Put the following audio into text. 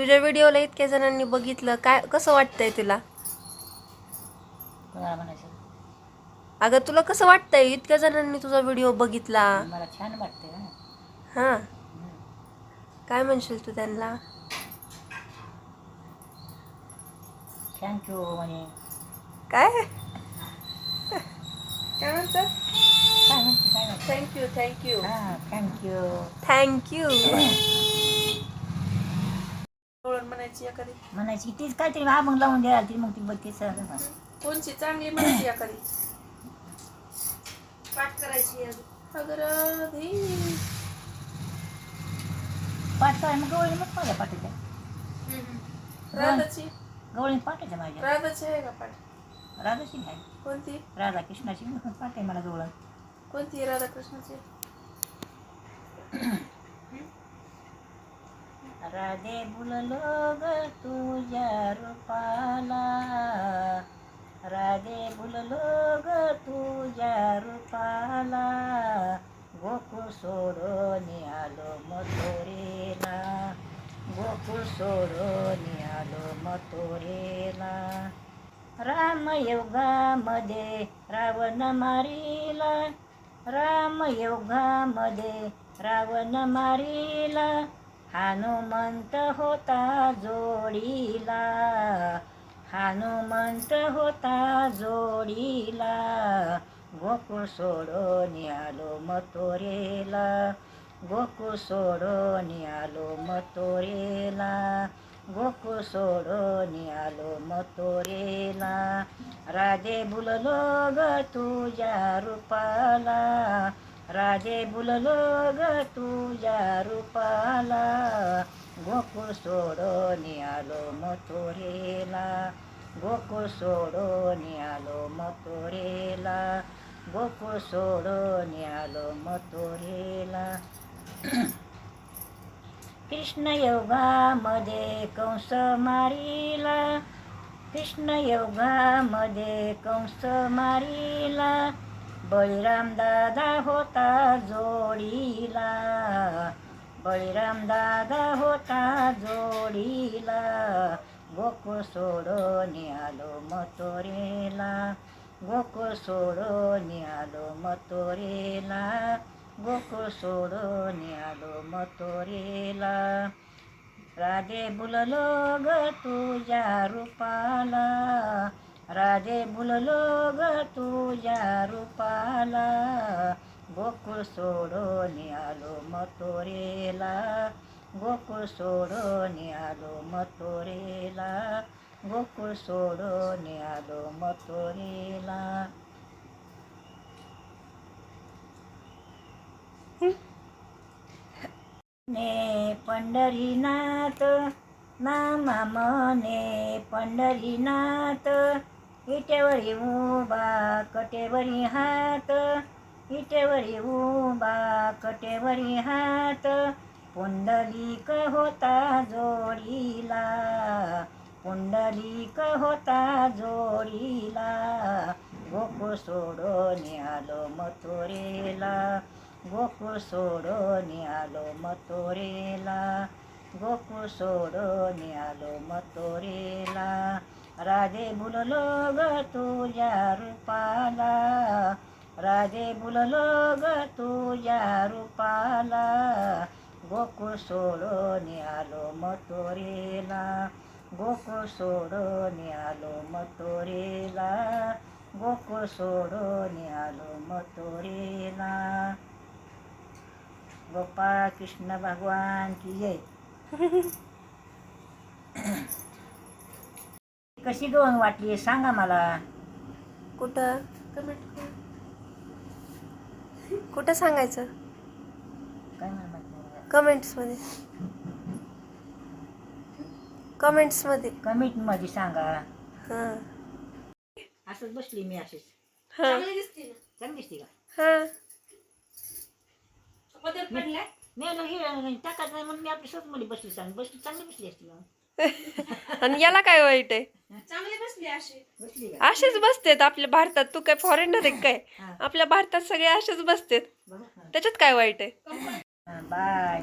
तुझ्या व्हिडिओला इतक्या जणांनी बघितलं, काय कसं वाटतंय तुला? कोणाला म्हणायचं? अगं तुला कसं वाटतंय इतक्या जणांनी तुझा व्हिडिओ बघितला? मला छान वाटते ना. हां, काय म्हणशील तू त्यांना? थँक्यू म्हणे. काय काय म्हणतात? काय म्हणते? थँक्यू थँक्यू हां, थँक्यू. थँक्यू म्हणायची एखादी. म्हणायची तीच काहीतरी मग लावून द्यायला ती मग ती बघते सर. कोणची चांगली म्हणायची एखादी? पाठ करायची अगरधी पाठ काय मग गवळी मग माझ्या पाठीच्या राधाची. गवळी पाठायच्या माझ्या. राधाची आहे का पाठ? राधाची नाही, कोणती? राधा कृष्णाची पाठ आहे मला गवळण. कोणती राधाकृष्णाची? राधे बुललो ग तुझ्या रूपाला, राधे बुललो ग तुझ्या रूपाला, गोकुळ सोडून आलो मथुरेला, गोकुळ सोडून आलो मथुरेला. रामयोगामध्ये रावण मारीला, रामयोगामध्ये रावण मारीला, हनुमंत होता जोडीला, हनुमंत होता जोडीला, गोकुळ सोडून आलो मथुरेला, गोकुळ सोडून आलो मथुरेला, गोकुळ सोडून आलो मथुरेला. राधे बुललो ग तुझ्या रूपाला, राधे बुललो ग तुझ्या रूपाला, गोकुळ सोडून आलो मथुरेला, गोकुळ सोडून आलो मथुरेला, गोकुळ सोडून आलो मथुरेला. कृष्ण योगामध्ये कंस मारीला, कृष्ण योगामध्ये कंस मारीला, बळीराम दादा होता जोडीला, बळीराम दादा होता जोडीला, गोकुळ सोडून आलो मथुरेला, गोकुळ सोडून आलो मथुरेला, गोकुळ सोडून आलो मथुरेला. राधे बुललो ग तुझ्या रूपाला, राधे बुललो ग तुझ्या रूपाला, गोकुळ सोडून आलो मथुरेला, गोकुळ सोडून आलो मथुरेला, गोकुळ सोडून आलो मथुरेला. ने पंढरीनाथ नामा मने पंढरीनाथ, विटेवरी उभा कटेवरी हात, विटेवरी उभा कटेवरी हात, पुंडलिक होता जोडीला, पुंडलिक होता जोडीला, गोकुळ सोडून आलो मथुरेला, गोकुळ सोडून आलो मथुरेला, गोकुळ सोडून आलो मथुरेला. राधे बुललो ग तुझ्या रूपाला, राधे बुललो ग तुझ्या रूपाला, गोकुळ सोडून आलो मथुरेला, गोकुळ सोडून आलो मथुरेला, गोकुळ सोडून आलो मथुरेला. गोपाळ कृष्ण भगवान की जय. कशी गवळण वाटली सांगा मला. कुठं? कुठं सांगायचं? काय म्हणत कमेंट्समध्ये, कमेंट्समध्ये. कमेंटमध्ये सांगा. हां असंच बसली मी अशीच. हां चांगली दिसते का? हां मी टाकायचं नाही म्हणून मी आपली स्वतः मध्ये बसली, चांगली बसली असती मग. आणि याला काय वाईट आहे? चांगली बसली अशी बसली का? असेच बसतेत आपल्या भारतात. तू काय फॉरेनर आहे काय? आपल्या भारतात सगळे असेच बसतेत, त्याच्यात काय वाईट आहे? बाय.